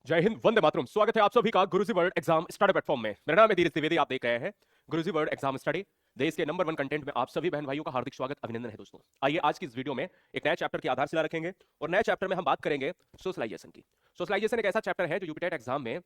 जय हिंद, वंदे मातरम। स्वागत है आप सभी का गुरुजी वर्ल्ड एग्जाम स्टडी प्लेटफॉर्म में। मेरा नाम है धीरज द्विवेदी, आप देख रहे हैं गुरुजी वर्ल्ड एग्जाम स्टडी। देश के नंबर 1 कंटेंट में आप सभी बहन भाइयों का हार्दिक स्वागत, अभिनंदन है दोस्तों। आइए आज की इस वीडियो में एक नया चैप्टर की आधारशिला रखेंगे और नए चैप्टर में हम बात करेंगे सोशलाइजेशन की। सोशलाइजेशन एक ऐसा चैप्टर है जो यूपीटेट एग्जाम में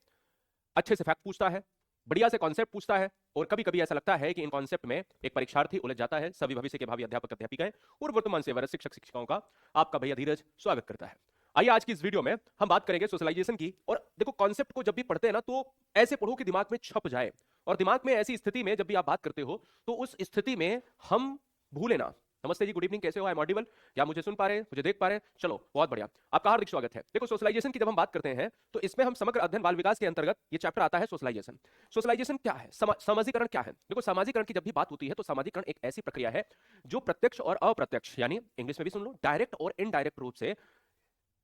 अच्छे से फैक्ट पूछता है, बढ़िया से कॉन्सेप्ट पूछता है, और कभी कभी ऐसा लगता है कि इन कॉन्सेप्ट में एक परीक्षार्थी उलझ जाता है। सभी भविष्य के भावी अध्यापक अध्यापिकाएं और वर्तमान सेवारत शिक्षक शिक्षिकाओं का आपका भैया धीरज स्वागत करता है। आइए आज की इस वीडियो में हम बात करेंगे सोशलाइजेशन की। और देखो, कॉन्सेप्ट को जब भी पढ़ते हैं ना तो ऐसे पढ़ो कि दिमाग में छप जाए, और दिमाग में ऐसी स्थिति में जब भी आप बात करते हो तो उस स्थिति में हम भूले ना। नमस्ते जी, गुड इवनिंग, कैसे हो? I am audible? क्या मुझे सुन पा रहे हैं, मुझे देख पा रहे हैं? चलो बहुत बढ़िया, आपका हार्दिक स्वागत है। देखो, सोशलाइजेशन की जब हम बात करते हैं तो इसमें हम समग्र अध्ययन बाल विकास के अंतर्गत ये चैप्टर आता है सोशलाइजेशन। सोशलाइजेशन क्या है? सामाजिकरण क्या है? देखो, सामाजिकरण की जब भी बात होती है तो सामाजिकरण एक ऐसी प्रक्रिया है जो प्रत्यक्ष और अप्रत्यक्ष, यानी इंग्लिश में भी सुन लो, डायरेक्ट और इनडायरेक्ट रूप से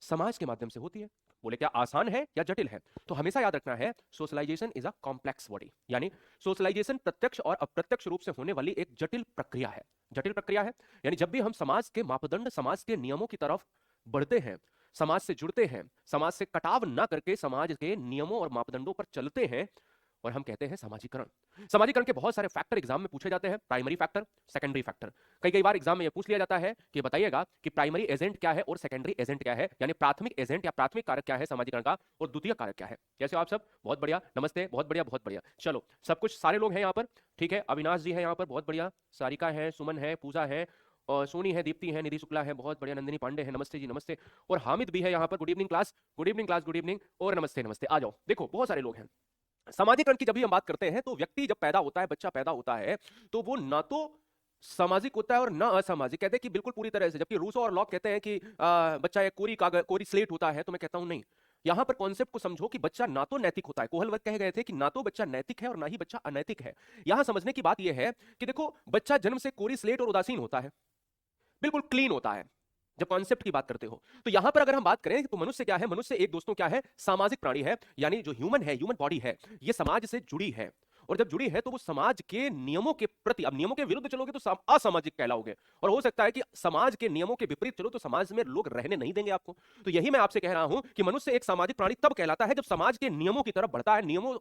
समाज के माध्यम से होती है। बोले क्या आसान है या जटिल है? तो हमेशा याद रखना है, socialisation is a complex body, यानी सोशलाइजेशन प्रत्यक्ष और अप्रत्यक्ष रूप से होने वाली एक जटिल प्रक्रिया है। जटिल प्रक्रिया है यानी जब भी हम समाज के मापदंड, समाज के नियमों की तरफ बढ़ते हैं, समाज से जुड़ते हैं, समाज से कटाव ना करके समाज के नियमों और मापदंडों पर चलते हैं, और हम कहते हैं सामाजिकरण। सामाजिकरण के बहुत सारे फैक्टर एग्जाम में पूछे जाते हैं, प्राइमरी फैक्टर, सेकेंडरी फैक्टर। कई कई बार एग्जाम में यह पूछ लिया जाता है कि बताइएगा कि प्राइमरी एजेंट क्या है और सेकेंडरी एजेंट क्या है, यानी प्राथमिक एजेंट या प्राथमिक कारक क्या है सामाजिकरण का, और द्वितीय कारक क्या है। कैसे हो आप सब? बहुत बढ़िया, नमस्ते, बहुत बढ़िया बहुत बढ़िया। चलो, सब कुछ, सारे लोग हैं यहाँ पर, ठीक है। अविनाश जी है यहाँ पर, बहुत बढ़िया। सारिका है, सुमन है, पूजा है, और सोनी है, दीप्ति है, निधि शुक्ला है, बहुत बढ़िया। नंदिनी पांडे है, नमस्ते जी नमस्ते। और हामिद भी है यहाँ पर। Good evening class, good evening class, good evening, और नमस्ते नमस्ते। आ जाओ, देखो बहुत सारे लोग हैं। सामाजिकरण की जब भी हम बात करते हैं तो व्यक्ति जब पैदा होता है, बच्चा पैदा होता है, तो वो ना तो सामाजिक होता है और ना असामाजिक। कहते हैं कि बिल्कुल पूरी तरह से, जबकि रूसो और लॉक कहते हैं कि बच्चा एक कोरी कागज, कोरी स्लेट होता है, तो मैं कहता हूं नहीं। यहां पर कॉन्सेप्ट को समझो कि बच्चा ना तो नैतिक होता है, कोहलवत कह गए थे कि ना तो बच्चा नैतिक है और ना ही बच्चा अनैतिक है। यहां समझने की बात यह है कि देखो, बच्चा जन्म से कोरी स्लेट और उदासीन होता है, बिल्कुल क्लीन होता है। जब कॉन्सेप्ट की बात करते हो तो यहां पर अगर हम बात करें तो मनुष्य क्या है? मनुष्य एक दोस्तों क्या है? सामाजिक प्राणी है, यानी जो ह्यूमन है, ह्यूमन बॉडी है, ये समाज से जुड़ी है। और जब जुड़ी है तो वो समाज के नियमों के प्रति, अब नियमों के विरुद्ध चलोगे तो असामाजिक कहलाओगे, और हो सकता है कि समाज के नियमों के विपरीत चलो तो समाज में लोग रहने नहीं देंगे आपको। तो यही मैं आपसे कह रहा हूं कि मनुष्य एक सामाजिक प्राणी तब कहलाता है जब समाज के नियमों की तरफ बढ़ता है, नियमों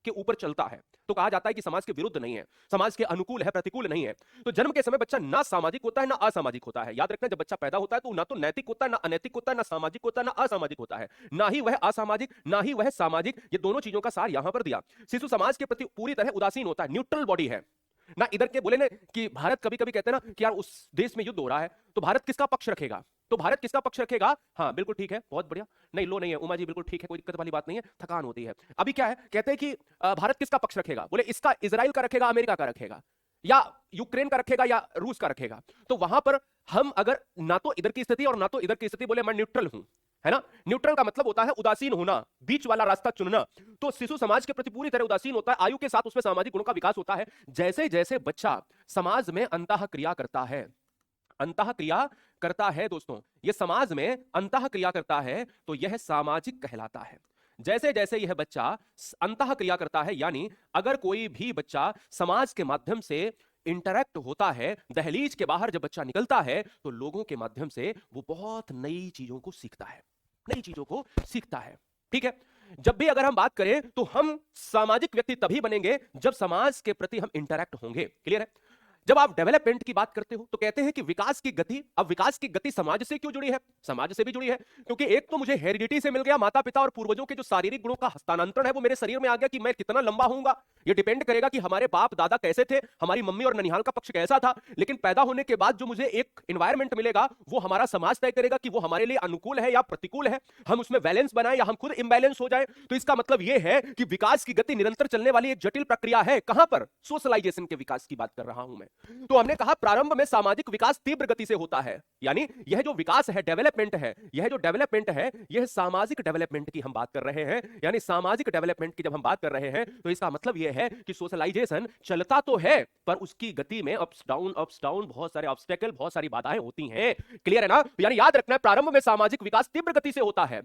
के ऊपर चलता है। तो कहा जाता है कि समाज के विरुद्ध नहीं है, समाज के अनुकूल है, प्रतिकूल नहीं है। तो जन्म के समय बच्चा ना सामाजिक होता है ना असामाजिक होता है। याद रखना, जब बच्चा पैदा होता है तो ना तो नैतिक होता है, ना अनैतिक होता है, ना सामाजिक होता है, ना असामाजिक होता है। ना ही वह असामाजिक, ना ही वह सामाजिक, ये दोनों चीजों का सार यहां पर दिया। शिशु समाज के प्रति पूरी तरह उदासीन होता है, न्यूट्रल बॉडी है ना। इधर के बोले ना कि भारत, कभी कभी कहते हैं ना कि यार उस देश में युद्ध हो रहा है, तो भारत किसका पक्ष रखेगा? तो भारत किसका पक्ष रखेगा? हाँ बिल्कुल ठीक है, बहुत बढ़िया। नहीं लो नहीं है उमा जी, बिल्कुल ठीक है, कोई दिक्कत वाली बात नहीं है, थकान होती है। अभी क्या है, कहते हैं कि भारत किसका पक्ष रखेगा? बोले इसका, इजराइल का रखेगा, अमेरिका का रखेगा, या यूक्रेन का रखेगा, या रूस का रखेगा। तो वहां पर हम अगर ना तो इधर की स्थिति और ना तो इधर की स्थिति, बोले मैं न्यूट्रल हूं, है ना। न्यूट्रल का मतलब होता है उदासीन होना, बीच वाला रास्ता चुनना। तो शिशु समाज के प्रति पूरी तरह उदासीन होता है, आयु के साथ उसमें सामाजिक गुणों का विकास होता है। जैसे जैसे बच्चा समाज में अंतः क्रिया करता है, अंतः क्रिया करता है दोस्तों, ये समाज में अंतः क्रिया करता है, तो यह सामाजिक कहलाता है। जैसे जैसे यह बच्चा अंतः क्रिया करता है, यानी अगर कोई भी बच्चा समाज के माध्यम से इंटरैक्ट होता है, दहलीज के बाहर जब बच्चा निकलता है तो लोगों के माध्यम से वो बहुत नई चीजों को सीखता है, नई चीजों को सीखता है, ठीक है। जब भी अगर हम बात करें तो हम सामाजिक व्यक्ति तभी बनेंगे जब समाज के प्रति हम इंटरैक्ट होंगे। क्लियर है? जब आप डेवलपमेंट की बात करते हो तो कहते हैं कि विकास की गति, अब विकास की गति समाज से क्यों जुड़ी है? समाज से भी जुड़ी है क्योंकि एक तो मुझे हेरिडिटी से मिल गया, माता पिता और पूर्वजों के जो शारीरिक गुणों का हस्तांतरण है वो मेरे शरीर में आ गया कि मैं कितना लंबा होऊंगा। ये डिपेंड करेगा कि हमारे बाप दादा कैसे थे, हमारी मम्मी और ननिहाल का पक्ष कैसा था। लेकिन पैदा होने के बाद जो मुझे एक एनवायरमेंट मिलेगा वो हमारा समाज तय करेगा कि वो हमारे लिए अनुकूल है या प्रतिकूल है, हम उसमें बैलेंस बनाए या हम खुद इम्बैलेंस हो जाए। तो इसका मतलब यह है कि विकास की गति निरंतर चलने वाली एक जटिल प्रक्रिया है। कहां पर? सोशलाइजेशन के विकास की बात कर रहा हूं मैं। तो हमने कहा प्रारंभ में सामाजिक विकास तीव्र गति से होता है, यानी यह जो विकास है, डेवलपमेंट है, यह जो डेवलपमेंट है यह सामाजिक डेवलपमेंट की हम बात कर रहे हैं। यानी सामाजिक डेवलपमेंट की जब हम बात कर रहे हैं तो इसका मतलब यह है कि सोशलाइजेशन चलता तो है पर उसकी गति में अप्स डाउन, बहुत सारे ऑब्स्टेकल, बहुत सारी बाधाएं होती हैं। क्लियर है ना? यानी याद रखना है, प्रारंभ में सामाजिक विकास तीव्र गति से होता है,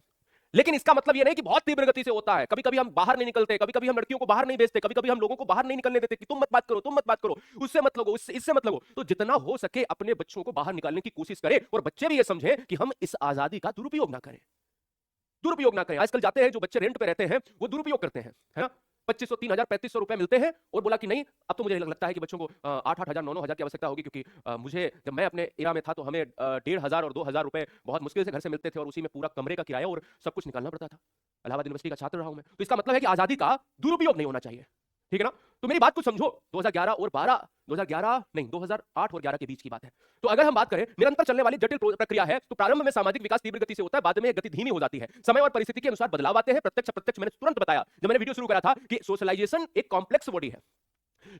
लेकिन इसका मतलब यह नहीं कि बहुत तीव्र गति से होता है। कभी कभी हम बाहर नहीं निकलते, कभी कभी हम लड़कियों को बाहर नहीं भेजते, कभी कभी हम लोगों को बाहर नहीं निकलने देते कि तुम मत बात करो, तुम मत बात करो, उससे मत लगो, इससे मत लगो। तो जितना हो सके अपने बच्चों को बाहर निकालने की कोशिश करें और बच्चे भी ये समझें कि हम इस आजादी का दुरुपयोग ना करें। दुरुपयोग ना करें। आजकल जाते हैं जो बच्चे रेंट पे रहते हैं वो दुरुपयोग करते हैं, है ना? 2500 3000 3500 रुपए मिलते हैं और बोला कि नहीं अब तो मुझे लगता है कि बच्चों को 8 हजार 9 हजार की आवश्यकता होगी, क्योंकि मुझे जब मैं अपने एरा में था तो हमें 1500 और 2000 रुपए बहुत मुश्किल से घर से मिलते थे और उसी में पूरा कमरे का किराया और सब कुछ निकालना पड़ता था। इलाहाबाद यूनिवर्सिटी का छात्र रहा हूं मैं, तो इसका मतलब है कि आजादी का दुरुपयोग नहीं होना चाहिए, ठीक है ना? तो मेरी बात को समझो, 2011 और 12 2011 नहीं 2008 और 11 के बीच की बात है। तो अगर हम बात करें निरंतर चलने वाली जटिल प्रक्रिया है, तो प्रारंभ में सामाजिक विकास तीव्र गति से होता है, बाद में गति धीमी हो जाती है। समय और परिस्थिति के अनुसार बदलाव आते हैं। प्रत्यक्ष अप्रत्यक्ष मैंने तुरंत बताया जब मैंने वीडियो शुरू करा था कि सोशलाइजेशन एक कॉम्प्लेक्स बॉडी है।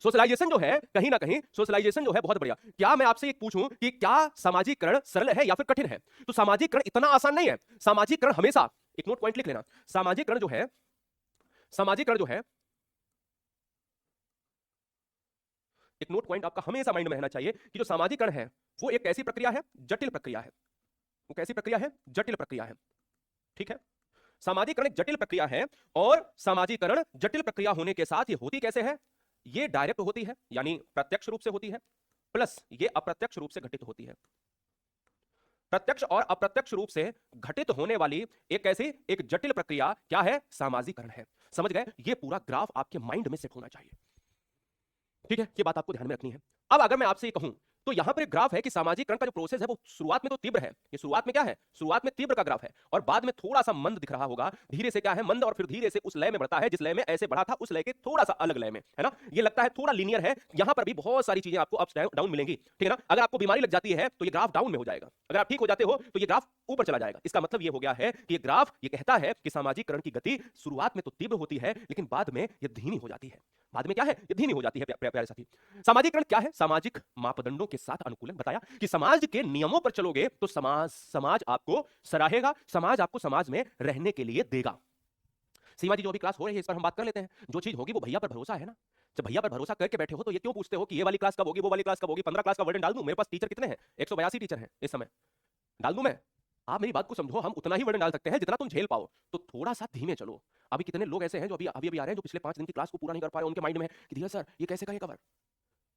सोशलाइजेशन जो है कहीं ना कहीं सोशलाइजेशन जो है बहुत बढ़िया। क्या मैं आपसे एक पूछूं कि क्या सामाजिकरण सरल है या फिर कठिन है? तो सामाजिकरण इतना आसान नहीं है। सामाजिकरण हमेशा, एक नोट पॉइंट लिख लेना, सामाजिकरण जो है, सामाजिकरण जो है, एक नोट पॉइंट आपका हमेशा माइंड में रहना चाहिए कि जो सामाजिकरण है वो एक ऐसी प्रक्रिया है, जटिल प्रक्रिया है। वो कैसी प्रक्रिया है? जटिल प्रक्रिया है, ठीक है? सामाजिकरण एक जटिल प्रक्रिया है और सामाजिकरण जटिल प्रक्रिया होने के साथ ये होती कैसे है? ये डायरेक्ट होती है यानी प्रत्यक्ष रूप से होती है, प्लस ये अप्रत्यक्ष रूप से घटित होती है। प्रत्यक्ष और अप्रत्यक्ष रूप से घटित होने वाली एक ऐसी एक जटिल प्रक्रिया क्या है? सामाजिकरण है। समझ गए? ये पूरा ग्राफ आपके माइंड में सेट होना चाहिए, ठीक है? ये बात आपको ध्यान में रखनी है। अब अगर मैं आपसे ये कहूं तो यहां पर एक ग्राफ है कि सामाजिकरण का जो प्रोसेस है वो शुरुआत में तो तीव्र है। ये शुरुआत में क्या है? शुरुआत में तीव्र का ग्राफ है और बाद में थोड़ा सा मंद दिख रहा होगा। धीरे से क्या है? मंद, और फिर धीरे से उस लय में बढ़ता है जिस लय में ऐसे बढ़ा था उस लय के थोड़ा सा अलग लय में, है ना? ये लगता है थोड़ा लीनियर है। यहां पर भी बहुत सारी चीजें आपको अप्स डाउन मिलेंगी, ठीक है ना? अगर आपको बीमारी लग जाती है तो ये ग्राफ डाउन में हो जाएगा, अगर आप ठीक हो जाते हो तो ये ग्राफ ऊपर चला जाएगा। इसका मतलब ये हो गया है कि ये ग्राफ ये कहता है कि सामाजिकरण की गति शुरुआत में तो तीव्र होती है लेकिन बाद में ये धीमी हो जाती है। बाद में क्या है? ये धीमी हो जाती है। प्यारे साथी, सामाजिकरण क्या है? सामाजिक मापदंडों के साथ अनुकूलन। बताया कि समाज के नियमों पर चलोगे तो समाज आपको सराहेगा, समाज आपको समाज में रहने के लिए देगा। सीमा जी, जो भी क्लास हो रही है इस पर हम बात कर लेते हैं। जो चीज होगी वो भैया पर भरोसा है ना। जब भैया पर भरोसा करके बैठे हो तो ये क्यों पूछते हो कि ये वाली क्लास कब होगी, वो वाली क्लास कब होगी? 15 क्लास का वर्डन डाल दूं? मेरे पास टीचर कितने हैं? 182 टीचर हैं इस समय, डाल दूं मैं? आप मेरी बात को समझो, हम उतना ही वर्डन डाल सकते हैं जितना तुम झेल पाओ। तो थोड़ा सा धीमे चलो। अभी कितने लोग ऐसे हैं जो अभी अभी आ रहे हैं, जो पिछले 5 दिन की क्लास को पूरा नहीं कर पाए, उनके माइंड में है कि धीरज सर ये कैसे करें कवर,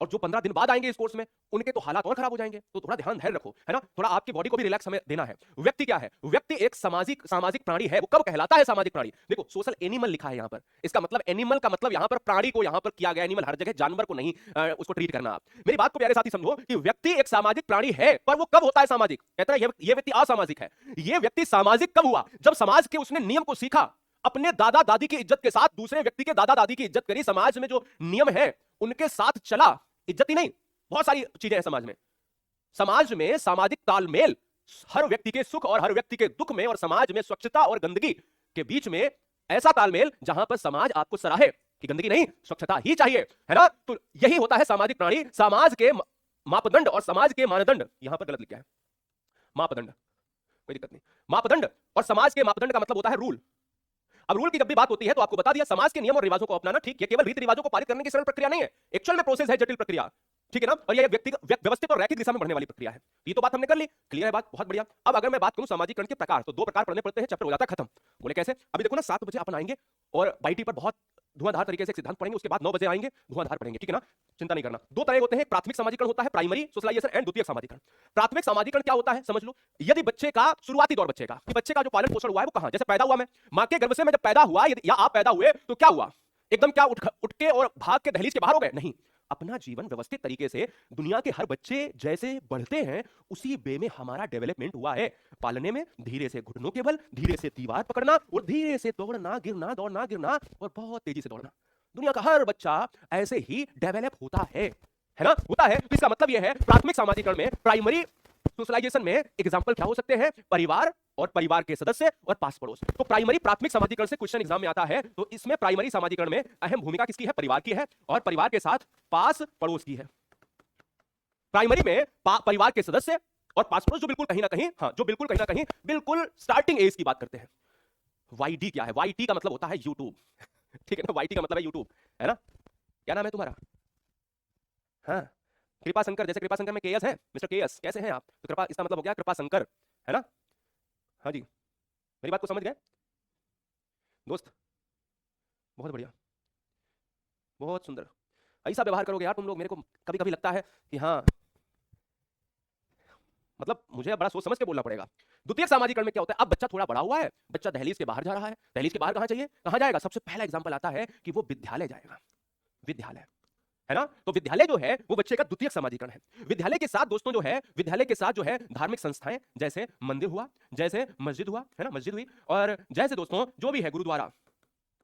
और जो 15 दिन बाद आएंगे इस कोर्स में उनके तो हालात और खराब हो जाएंगे। तो थोड़ा ध्यान धैर्य रखो, है ना? थोड़ा आपकी बॉडी को भी रिलैक्स हमें देना है। व्यक्ति क्या है? व्यक्ति एक सामाजिक प्राणी है। वो कब कहलाता है सामाजिक प्राणी? देखो, सोशल एनिमल लिखा है यहां पर। इसका मतलब एनिमल का मतलब यहां पर प्राणी को यहां पर किया गया। एनिमल हर जगह, जानवर को नहीं उसको ट्रीट करना। आप मेरी बात को प्यारे साथी समझो कि व्यक्ति एक सामाजिक प्राणी है, पर वो कब होता है सामाजिक? कहता है ये व्यक्ति असामाजिक है। ये व्यक्ति सामाजिक कब हुआ? जब समाज के उसने नियम को सीखा, अपने दादा दादी की इज्जत के साथ दूसरे व्यक्ति के दादा दादी की इज्जत करी, समाज में जो नियम है उनके साथ चला। इज्जत ही नहीं, बहुत सारी चीजें हैं समाज में। समाज में सामाजिक तालमेल, हर व्यक्ति के सुख और हर व्यक्ति के दुख में, और समाज में स्वच्छता और गंदगी के बीच में ऐसा तालमेल जहां पर समाज आपको सराहे कि गंदगी नहीं, स्वच्छता ही चाहिए, है ना? तो यही होता है सामाजिक प्राणी। समाज के मापदंड और समाज के मानदंड, यहां पर गलत लिखा है, मापदंड, कोई दिक्कत नहीं। मापदंड और समाज के मापदंड का मतलब होता है रूल। अब रूल की जब भी बात होती है तो आपको बता दिया, समाज के नियम और रिवाजों को अपनाना, ठीक, ये केवल रीति रिवाजों को पारित करने की सरल प्रक्रिया नहीं है, एक्चुअल में प्रोसेस है, जटिल प्रक्रिया, ठीक है ना? और ये व्यवस्थित और रैखिक दिशा में बढ़ने वाली प्रक्रिया है। ये तो बात हमने कर ली, क्लियर है बात, बहुत बढ़िया। अब अगर मैं बात करूं सामाजिकरण के प्रकार, तो 2 प्रकार पढ़ने पड़ते हैं, चैप्टर हो जाता है खत्म। बोले कैसे? अभी देखो ना, 7 बजे अपन आएंगे और बाईटी पर बहुत धुआंधार तरीके से एक सिद्धांत पढ़ेंगे, उसके बाद 9 बजे आएंगे, धुआंधार पढ़ेंगे, ठीक है ना? चिंता नहीं करना। 2 तरह होते हैं, प्राथमिक सामाजिकरण होता है, प्राइमरी सोशलाइजेशन, एंड द्वितीयक सामाजिकरण। प्राथमिक सामाजिकरण क्या होता है समझ लो। यदि बच्चे का शुरुआती दौर, बच्चे का जो पालन पोषण हुआ है वो कहां, जैसे पैदा हुआ, मैं मां के गर्भ से मैं जब पैदा हुआ या आप पैदा हुए तो क्या हुआ? एकदम क्या उठ के और भाग के दहलीज के बाहर हो गए? नहीं, अपना जीवन व्यवस्थित तरीके से दुनिया के हर बच्चे जैसे बढ़ते हैं उसी वे में हमारा डेवलपमेंट हुआ है। पालने में धीरे से घुटनों के बल, धीरे से दीवार पकड़ना और धीरे से दौड़ना गिरना, दौड़ना गिरना और बहुत तेजी से दौड़ना। दुनिया का हर बच्चा ऐसे ही डेवलप होता है ना? होता है। तो इसका मतलब यह है प्राथमिक सामाजिकरण में, प्राइमरी सोशलाइजेशन में एग्जांपल क्या हो सकते हैं? परिवार और परिवार के सदस्य और पास पड़ोस। तो प्राइमरी प्राथमिक सामाजिकरण से क्वेश्चन एग्जाम में आता है, तो इसमें प्राइमरी सामाजिकरण में अहम भूमिका किसकी है? परिवार की है, और परिवार के साथ पास पड़ोस की है। प्राइमरी में परिवार के सदस्य और पास पड़ोस, जो बिल्कुल कहीं ना कहीं, हाँ, जो बिल्कुल कहीं ना कहीं बिल्कुल स्टार्टिंग एज की बात करते हैं। वाईडी क्या है? वाईटी का मतलब होता है यूट्यूब, ठीक है ना? वाईटी का मतलब है यूट्यूब, है ना? क्या नाम है तुम्हारा? हाँ, कृपा शंकर, जैसे कृपा शंकर में केएस है, मिस्टर केएस, कैसे हैं आप? तो कृपा, इसका मतलब हो गया कृपा शंकर, है ना? हाँ जी, मेरी बात को समझ गए दोस्त? बहुत बढ़िया, बहुत सुंदर। ऐसा व्यवहार करोगे यार तुम लोग, मेरे को कभी कभी लगता है कि हाँ, मतलब मुझे बड़ा सोच समझ के बोलना पड़ेगा। द्वितीयक सामाजिकरण में क्या होता है, अब बच्चा थोड़ा बड़ा हुआ है, बच्चा दहलीज के बाहर जा रहा है। दहलीज के बाहर कहां चाहिए, कहां जाएगा, सबसे पहला एग्जांपल आता है कि वो विद्यालय जाएगा। विद्यालय है ना, तो विद्यालय जो है वो बच्चे का द्वितीयक सामाजिकरण है। विद्यालय के साथ दोस्तों जो है, विद्यालय के साथ जो है धार्मिक संस्थाएं, जैसे मंदिर हुआ, जैसे मस्जिद हुआ, है ना, मस्जिद हुई, और जैसे दोस्तों जो भी है गुरुद्वारा,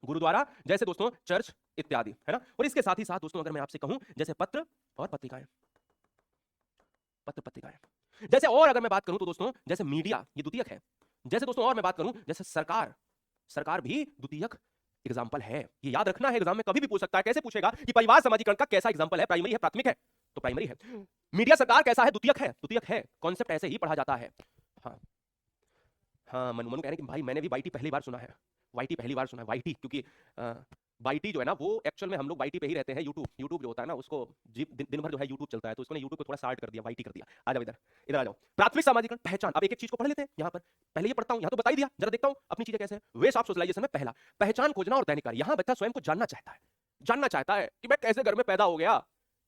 गुरुद्वारा जैसे दोस्तों चर्च इत्यादि, है ना। और इसके साथ ही साथ दोस्तों अगर मैं आपसे कहूं जैसे पत्र और पत्रिकाएं, पत्र पत्रिकाएं जैसे, और अगर मैं बात करूं तो दोस्तों जैसे मीडिया, ये द्वितीयक है। जैसे दोस्तों और मैं बात करूं जैसे सरकार, सरकार भी द्वितीयक एग्जाम्पल है। ये याद रखना है, एग्जाम में कभी भी पूछ सकता है। कैसे पूछेगा कि परिवार समाजीकरण का कैसा एग्जाम्पल है, प्राइमरी है प्राथमिक है, तो प्राइमरी है। मीडिया सरकार कैसा है, द्वितीयक है, द्वितीयक है। कॉन्सेप्ट ऐसे ही पढ़ा जाता है। हाँ हाँ, मनु मनु कह रहे हैं कि भाई मैंने भी वाईटी पहली बार सुना है, वाईटी पहली बार सुना है, वाईटी, क्योंकि वाईटी जो है ना वो एक्चुअल में हम लोग वाईटी पे ही रहते हैं। यूट्यूब, यूट्यूब जो होता है ना उसको दिन भर जो है यूट्यूब चलता है, तो उसने यूट्यूब को थोड़ा स्टार्ट कर दिया, वाईटी कर दिया। आ जाओ इधर, इधर आ जाओ। प्राथमिक सामाजिकरण, पहचान। अब एक एक चीज को पढ़ लेते हैं यहाँ पर। पहले ये पढ़ता हूँ, यहाँ तो बता ही दिया, जरा देखता हूँ अपनी चीजें कैसे है। वेस ऑफ सोशलाइजेशन में पहला पहचान खोजना और दैनिक कार्य। यहाँ बच्चा स्वयं को जानना चाहता है, जानना चाहता है कि मैं कैसे घर में पैदा हो गया।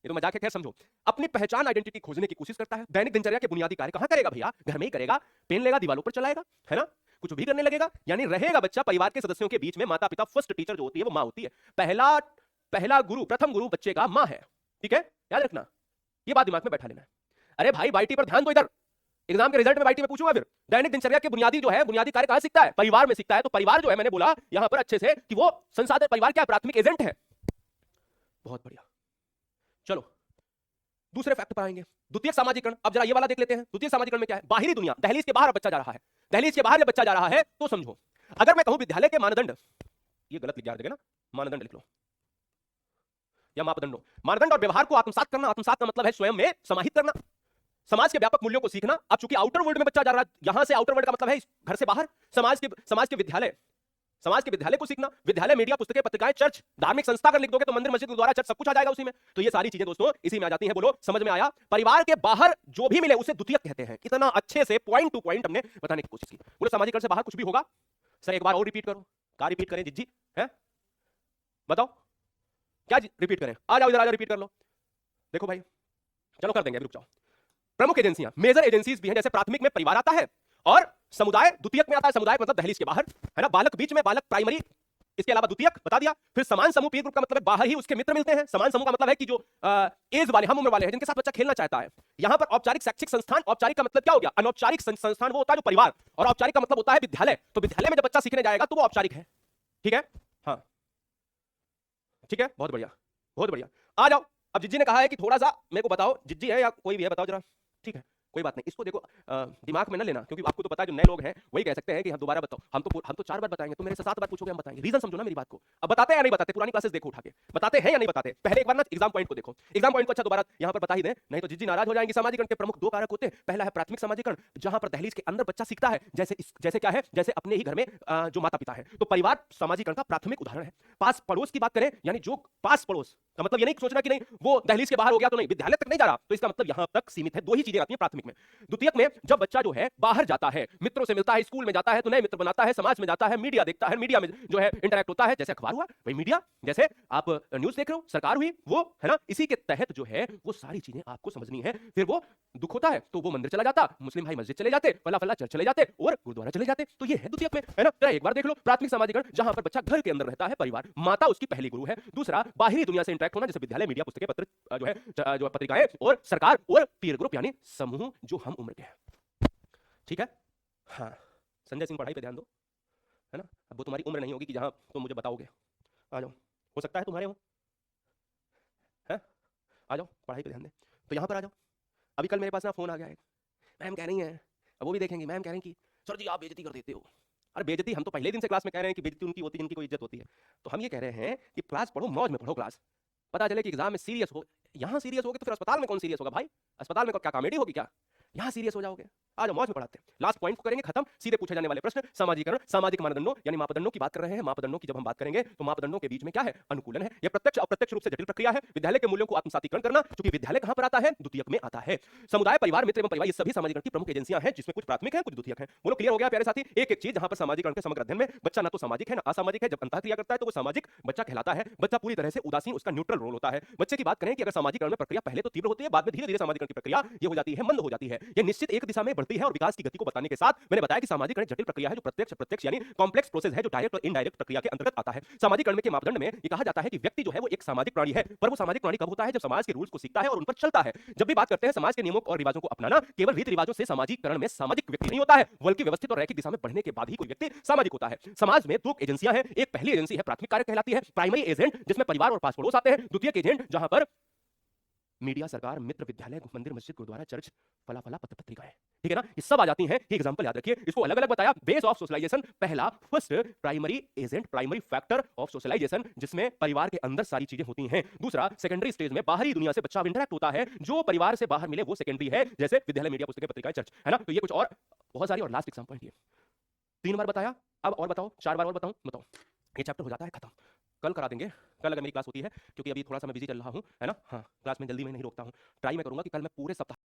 ये तो मजाक है, खैर समझो। अपनी पहचान आइडेंटिटी खोजने की कोशिश करता है। दैनिक दिनचर्या के बुनियादी कार्य कहां करेगा भैया, घर में ही करेगा। पेन लेगा, दीवारों पर चलाएगा, है ना, कुछ भी करने लगेगा। यानी रहेगा बच्चा परिवार के सदस्यों के बीच में। माता पिता, फर्स्ट टीचर जो होती है वो मां होती है। पहला गुरु, प्रथम गुरु बच्चे का मां है। ठीक है, याद रखना, ये बात दिमाग में बैठा लेना है। अरे भाई वाईटी पर ध्यान दो इधर, एग्जाम के रिजल्ट में वाईटी में पूछूंगा फिर। दैनिक दिनचर्या के बुनियादी जो है, बुनियादी कार्य कहां सीखता है, परिवार में सीखता है। तो परिवार जो है, मैंने बोला यहां पर अच्छे से कि वो संसाधन, परिवार क्या प्राथमिक एजेंट है। बहुत बढ़िया, चलो दूसरे फैक्ट पर आएंगे। द्वितीयक सामाजिकरण, अब जरा ये वाला देख लेते हैं। द्वितीयक सामाजिकरण में क्या है, बाहरी दुनिया, दहलीज के बाहर बच्चा जा रहा है। दहलीज के बाहर जब बच्चा जा रहा है तो समझो, अगर मैं कहूं विद्यालय के मानदंड, ये गलत लिख दिया ना, मानदंड लिख लो या मापदंडों। मानदंड और व्यवहार को आत्मसात करना, आत्मसात का मतलब है स्वयं में समाहित करना। समाज के व्यापक मूल्यों को सीखना। अब चूंकि आउटर वर्ल्ड में बच्चा जा रहा है, यहां से आउटर वर्ल्ड का मतलब है घर से बाहर, समाज के विद्यालय, समाज के विद्यालय को सीखना। विद्यालय, मीडिया, पुस्तकें, पत्रिकाएं, चर्च, धार्मिक संस्था अगर लिख दोगे तो मंदिर, मस्जिद, गुरुद्वारा, चर्च सब कुछ आ जाएगा उसी में। तो ये सारी चीजें दोस्तों इसी में आ जाती हैं। बोलो समझ में आया। परिवार के बाहर जो भी मिले उसे द्वितीयक कहते हैं। इतना अच्छे से पॉइंट टू पॉइंट हमने बताने की कोशिश की। बोलो सामाजिकरण से बाहर कुछ भी होगा सर, एक बार और रिपीट करो। क्या रिपीट करें जिज्जी, है बताओ क्या रिपीट करें? आ जाओ इधर, आ जाओ, रिपीट कर लो। देखो भाई, चलो कर देंगे, अभी रुक जाओ। प्रमुख एजेंसियां, मेजर एजेंसीज भी हैं। जैसे प्राथमिक में परिवार आता है और समुदाय द्वितीयक में आता है। समुदाय मतलब दहलीज के बाहर, है ना। बालक बीच में, बालक प्राइमरी, इसके अलावा द्वितीयक बता दिया। फिर समान समूह, पीर ग्रुप का मतलब है बाहर ही उसके मित्र मिलते हैं। समान समूह का मतलब है कि जो एज वाले, हम उम्र वाले हैं, जिनके साथ बच्चा खेलना चाहता है। यहां पर औपचारिक शैक्षिक संस्थान, औपचारिक का मतलब क्या हो गया, अनौपचारिक संस्थान वो होता है जो परिवार, और औपचारिक का मतलब होता है विद्यालय। तो विद्यालय में जब बच्चा सीखने जाएगा तो वो औपचारिक है। ठीक है, हाँ ठीक है, बहुत बढ़िया, बहुत बढ़िया। आ जाओ, अब जिज्जी ने कहा है कि थोड़ा सा मेरे को बताओ, जिज्जी है या कोई भी है बताओ जरा। ठीक है, कोई बात नहीं, इसको देखो दिमाग में ना लेना, क्योंकि आपको तो पता है जो नए लोग हैं वही कह सकते हैं कि हम दोबारा बताओ। हम तो 4 बार बताएंगे, तो मेरे से 7 बार पूछोगे हम बताएंगे। रीजन समझो ना मेरी बात को। अब बताते हैं या नहीं बताते, पुरानी क्लासेस देखो उठा के, बताते हैं या नहीं बताते। पहले एक बार ना एग्जाम पॉइंट को देखो, एग्जाम पॉइंट को अच्छा दोबारा यहां पर बता ही दे, नहीं तो जिज्जी नाराज हो जाएंगे। सामाजिकरण के प्रमुख 2 कारक होते हैं। पहला है प्राथमिक सामाजिकरण, जहां पर दहलीज के अंदर बच्चा सीखता है। जैसे क्या है, जैसे अपने ही घर में जो माता पिता है। तो परिवार सामाजिकरण का प्राथमिक उदाहरण है। पास पड़ोस की बात करें, यानी जो पास पड़ोस का मतलब ये नहीं सोचना कि नहीं वो दहलीज के बाहर हो गया तो नहीं, विद्यालय तक नहीं जा रहा, तो इसका मतलब यहां तक सीमित है। 2 ही चीजें आती हैं प्राथमिक में। द्वितीयक में जब बच्चा जो है बाहर जाता है, मित्रों से मिलता है, स्कूल में जाता है तो नए मित्र बनाता है, समाज में जाता है, मीडिया देखता है, मीडिया में जो है इंटरैक्ट होता है। जैसे अखबार हुआ वही मीडिया, जैसे आप न्यूज़ देख रहे हो, सरकार हुई वो, है ना। इसी के तहत जो है वो सारी चीजें आपको समझनी है। फिर वो दुख होता है तो वो मंदिर चला जाता, मुस्लिम भाई मस्जिद चले जाते, फला फला चर्च चले जाते और गुरुद्वारा चले जाते। तो ये है द्वितीयक में, है ना। तो एक बार देख लो प्राथमिक सामाजिकरण, जहां पर बच्चा घर के अंदर रहता है, परिवार, माता उसकी पहली गुरु है। दूसरा बाहरी दुनिया से इंटरैक्ट होना, जैसे विद्यालय, मीडिया, पुस्तकें, पत्र जो पत्रिकाएं और सरकार और पीर ग्रुप यानी समूह जो हम उम्र के हैं। ठीक है, हाँ संजय सिंह पढ़ाई पे ध्यान दो, है ना। अब वो तुम्हारी उम्र नहीं होगी कि जहां तुम मुझे बताओगे। आ जाओ, हो सकता है तुम्हारे हो, है, आ जाओ पढ़ाई पे ध्यान दे। तो यहां पर आ जाओ। अभी कल मेरे पास ना फोन आ गया है, मैम कह रही हैं, अब वो भी देखेंगे, मैम कह रही हैं कि सर जी आप बेइज्जती कर देते हो। अरे बेइज्जती हम तो पहले दिन से क्लास में कह रहे हैं कि बेइज्जती उनकी होती है जिनकी कोई इज्जत होती है। तो हम ये कह रहे हैं कि क्लास पढ़ो, मौज में पढ़ो क्लास। पता चले कि एग्जाम में सीरियस हो, यहाँ सीरियस हो गए तो फिर अस्पताल में कौन सीरियस होगा भाई? अस्पताल में क्या कॉमेडी होगी क्या? यहाँ सीरियस हो जाओगे। आ जाओ, मौज में पढ़ाते हैं। लास्ट पॉइंट को करेंगे खत्म, सीधे पूछे जाने वाले प्रश्न। सामाजिकरण, सामाजिक मानदंडों यानी मापदंडों की बात कर रहे हैं। मापदंडों की जब हम बात करेंगे तो मापदंडों के बीच में क्या है, अनुकूलन है। यह प्रत्यक्ष अप्रत्यक्ष रूप से जटिल प्रक्रिया है। विद्यालय के मूल्यों को आत्मसातीकरण करना, क्योंकि विद्यालय कहां पर आता है, द्वितीयक में आता है। समुदाय, परिवार, मित्र एवं परिवार, ये सभी सामाजिकरण की प्रमुख एजेंसियां हैं, जिसमें कुछ प्राथमिक है, कुछ द्वितीयक है। बोलो क्लियर हो गया प्यारे साथी? एक एक चीज, जहां पर सामाजिकरण के समग्र अध्ययन में बच्चा ना तो सामाजिक है ना असामाजिक है। जब अंतःक्रिया करता है तो वो सामाजिक बच्चा कहलाता है। बच्चा पूरी तरह से उदासीन, उसका न्यूट्रल रोल होता है। बच्चे की बात करें कि अगर सामाजिकरण में प्रक्रिया पहले तो तीव्र होती है, बाद में धीरे धीरे सामाजिकरण की प्रक्रिया ये हो जाती है, मंद हो जाती है। यह निश्चित एक दिशा में बढ़ती है और विकास की गति को बताने के साथ मैंने बताया कि सामाजिकरण जटिल प्रक्रिया है जो प्रत्यक्ष प्रत्यक्ष यानी कॉम्प्लेक्स प्रोसेस है जो डायरेक्ट और इनडायरेक्ट प्रक्रिया के अंतर्गत आता है। सामाजिकरण के मापदंड में ये कहा जाता है कि व्यक्ति जो है वो एक सामाजिक प्राणी है, पर वो सामाजिक प्राणी कब होता है? जब समाज के रूल्स को सीखता है और उन पर चलता है। जब भी बात करते हैं समाज के नियमों और रिवाजों को अपनाना, केवल रीति रिवाजों से सामाजिकरण में सामाजिक व्यक्ति नहीं होता है, बल्कि व्यवस्थित और रैखिक दिशा में बढ़ने के बाद ही कोई व्यक्ति सामाजिक होता है। समाज में दो एजेंसियां हैं, एक पहली एजेंसी है प्राथमिक कार्य कहलाती है, प्राइमरी एजेंट, जिसमें परिवार और पास पड़ोस आते हैं। द्वितीयक एजेंट जहां पर मीडिया, सरकार, मित्र, विद्यालय, मंदिर, मस्जिद, गुरुद्वारा, चर्च, फला फला पत्र पत्रिकाएं, ठीक है ना, ये सब आ जाती हैं। ये एग्जांपल याद रखिए, इसको अलग अलग बताया। बेस ऑफ सोशलाइजेशन, पहला first primary agent, primary factor of socialisation, जिसमें परिवार के अंदर सारी चीजें होती हैं। दूसरा सेकेंडरी स्टेज में बाहरी दुनिया से बच्चा इंटरेक्ट होता है, जो परिवार से बाहर मिले वो सेकेंडरी है, जैसे विद्यालय, मीडिया, पुस्तकें, पत्रिकाएं, चर्च, है ना। तो ये कुछ और बहुत सारी और लास्ट एग्जाम पॉइंट, ये 3 बार बताया, अब और बताओ 4 बार और बताओ, ये चैप्टर हो जाता है खत्म। कल करा देंगे, कल अगर मेरी क्लास होती है, क्योंकि अभी थोड़ा सा मैं बिजी चल रहा हूं, है ना। हाँ, क्लास में जल्दी मैं नहीं रोकता हूं। ट्राई मैं करूंगा कि कल मैं पूरे सप्ताह